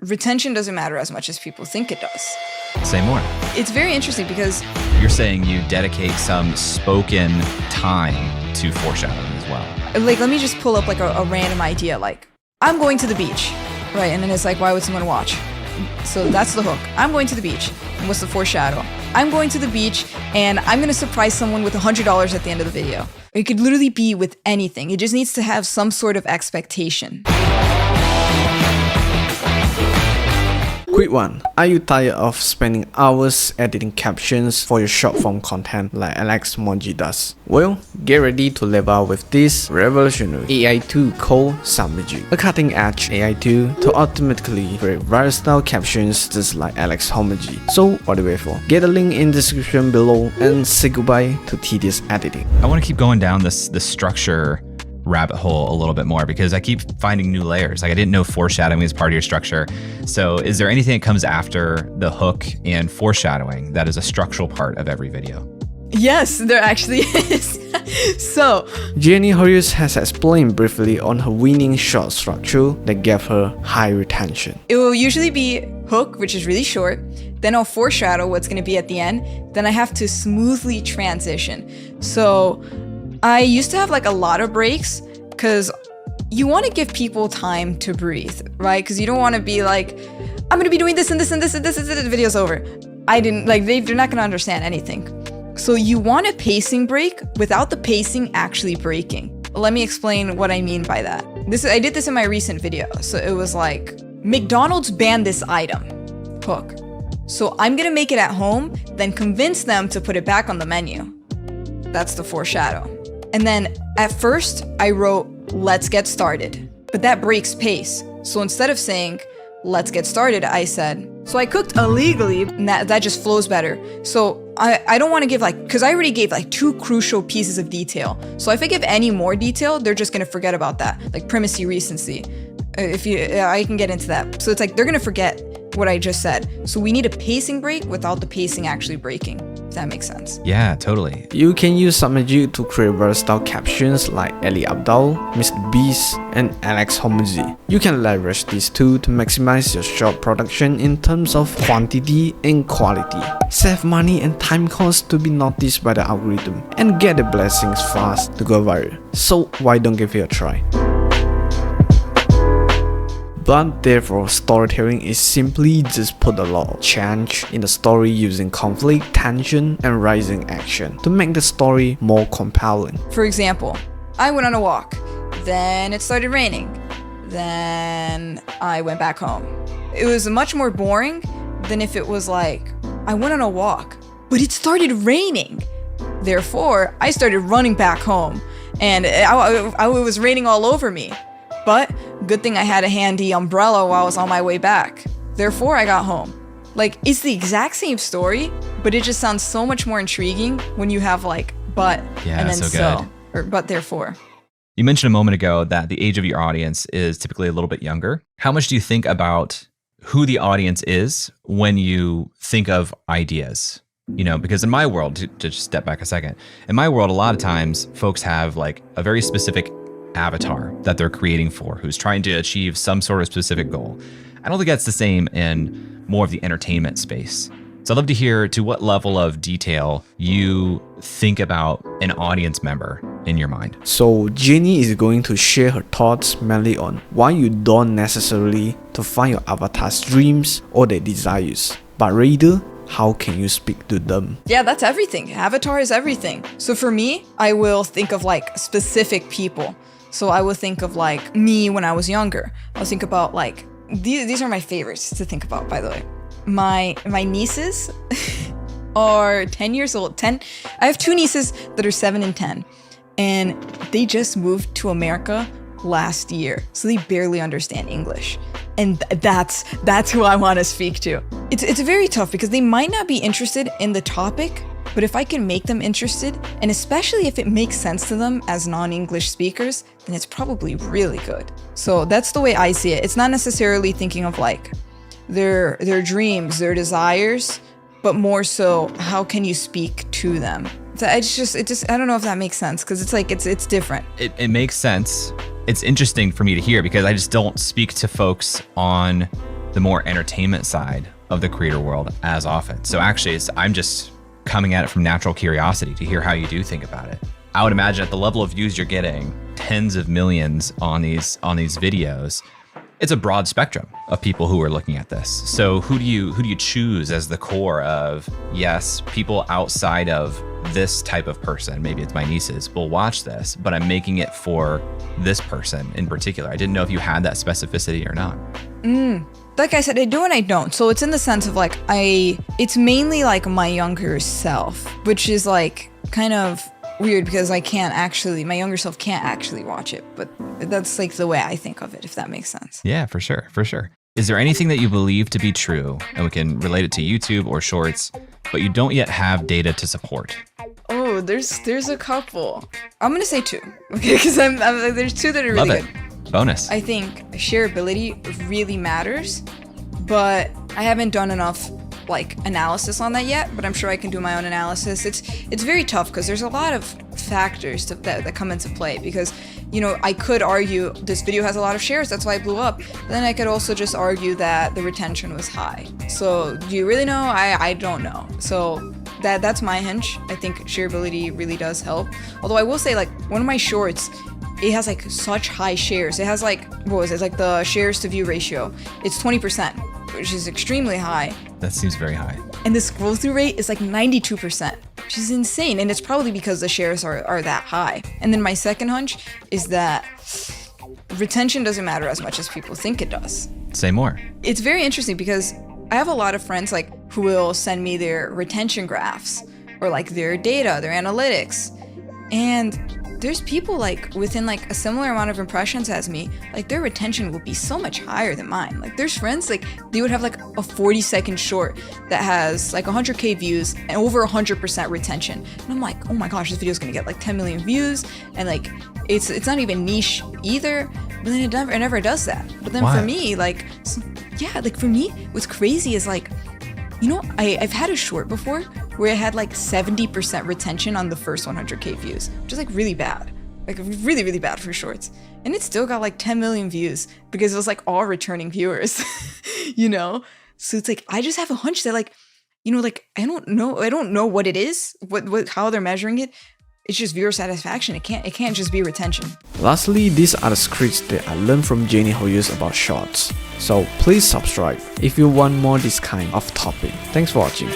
retention doesn't matter as much as people think it does. Say more. It's very interesting because you're saying you dedicate some spoken time to foreshadowing as well. Like, let me just pull up like a random idea, like, I'm going to the beach, right? And then it's like, why would someone watch? So that's the hook. I'm going to the beach. And what's the foreshadow? I'm going to the beach and I'm going to surprise someone with $100 at the end of the video. It could literally be with anything. It just needs to have some sort of expectation. Quick one. Are you tired of spending hours editing captions for your short form content like Hormozi does? Well, get ready to level up with this revolutionary AI tool called Submagic, a cutting-edge AI tool to automatically create versatile captions just like Hormozi. So what do you wait for? Get the link in the description below and say goodbye to tedious editing. I want to keep going down this structure rabbit hole a little bit more because I keep finding new layers. Like, I didn't know foreshadowing is part of your structure. So is there anything that comes after the hook and foreshadowing that is a structural part of every video? Yes, there actually is. So, Jenny Hoyos has explained briefly on her winning short structure that gave her high retention. It will usually be hook, which is really short. Then I'll foreshadow what's going to be at the end. Then I have to smoothly transition. So I used to have like a lot of breaks because you want to give people time to breathe, right? Because you don't want to be like, I'm going to be doing this and this and this and this and the video's over. They're not going to understand anything. So you want a pacing break without the pacing actually breaking. Let me explain what I mean by that. I did this in my recent video. So it was like, McDonald's banned this item, hook. So I'm going to make it at home, then convince them to put it back on the menu. That's the foreshadow. And then at first I wrote, let's get started, but that breaks pace. So instead of saying, let's get started, I said, so I cooked illegally, and that just flows better. So I don't want to give because I already gave like 2 crucial pieces of detail. So if I give any more detail, they're just going to forget about that, like Primary-Recency. I can get into that. So it's like, they're going to forget what I just said. So we need a pacing break without the pacing actually breaking. If that makes sense. Yeah, totally. You can use Submagic to create versatile captions like Abdaal, Mr. Beast, and Hormozi. You can leverage these two to maximize your short production in terms of quantity and quality. Save money and time costs to be noticed by the algorithm, and get the blessings fast to go viral. So why don't give it a try? But therefore, storytelling is simply just put a lot of change in the story using conflict, tension, and rising action to make the story more compelling. For example, I went on a walk, then it started raining, then I went back home. It was much more boring than if it was like, I went on a walk, but it started raining. Therefore, I started running back home, and it was raining all over me. But good thing I had a handy umbrella while I was on my way back. Therefore, I got home. Like, it's the exact same story, but it just sounds so much more intriguing when you have like, but, yeah, and then so, or but therefore. You mentioned a moment ago that the age of your audience is typically a little bit younger. How much do you think about who the audience is when you think of ideas? You know, because in my world, to just step back a second, in my world, a lot of times folks have like a very specific avatar that they're creating for, who's trying to achieve some sort of specific goal. I don't think that's the same in more of the entertainment space. So I'd love to hear to what level of detail you think about an audience member in your mind. So Jenny is going to share her thoughts mainly on why you don't necessarily to find your avatar's dreams or their desires, but rather how can you speak to them? Yeah, that's everything. Avatar is everything. So for me, I will think of like specific people. So I would think of like me when I was younger. I'll think about like, these are my favorites to think about, by the way. My nieces are 10 years old. I have 2 nieces that are 7 and 10. And they just moved to America last year. So they barely understand English. And that's who I want to speak to. It's very tough because they might not be interested in the topic, but if I can make them interested, and especially if it makes sense to them as non-English speakers, then it's probably really good. So that's the way I see it. It's not necessarily thinking of like their dreams, their desires, but more so how can you speak to them? So I don't know if that makes sense because it's like it's different. It makes sense. It's interesting for me to hear because I just don't speak to folks on the more entertainment side of the creator world as often. So actually, I'm just coming at it from natural curiosity to hear how you do think about it. I would imagine at the level of views you're getting, tens of millions on these videos, it's a broad spectrum of people who are looking at this. So who do you choose as the core of, yes, people outside of this type of person, maybe it's my nieces, will watch this, but I'm making it for this person in particular. I didn't know if you had that specificity or not. Like I said, I do and I don't. So it's in the sense of like, it's mainly like my younger self, which is like kind of weird because my younger self can't actually watch it, but that's like the way I think of it, if that makes sense. Yeah, for sure. Is there anything that you believe to be true, and we can relate it to YouTube or Shorts, but you don't yet have data to support? Oh, there's a couple. I'm gonna say two, okay? Because there's two that are really good. Bonus. I think shareability really matters, but I haven't done enough like analysis on that yet, but I'm sure I can do my own analysis. It's very tough because there's a lot of factors that come into play, because I could argue this video has a lot of shares, that's why it blew up. Then I could also just argue that the retention was high. So do you really know? I don't know. So that's my hunch. I think shareability really does help. Although I will say, like, one of my shorts, it has like such high shares. It has like, what was it? It's like the shares to view ratio. It's 20%, which is extremely high. That seems very high. And the scroll through rate is like 92%, which is insane. And it's probably because the shares are that high. And then my second hunch is that retention doesn't matter as much as people think it does. Say more. It's very interesting because I have a lot of friends like who will send me their retention graphs or like their data, their analytics. And there's people like within like a similar amount of impressions as me, like their retention will be so much higher than mine. Like there's friends, like they would have like a 40-second short that has like 100K views and over 100% retention. And I'm like, oh my gosh, this video is gonna get like 10 million views. And like, it's not even niche either, but then it never does that. But then Why? For me, like, like for me, what's crazy is like, I've had a short before where it had like 70% retention on the first 100K views, which is like really bad. Like really, really bad for shorts. And it still got like 10 million views because it was like all returning viewers, So it's like, I just have a hunch that like, like, I don't know what it is, how they're measuring it. It's just viewer satisfaction. It can't just be retention. Lastly, these are the scripts that I learned from Jenny Hoyos about shorts. So please subscribe if you want more this kind of topic. Thanks for watching.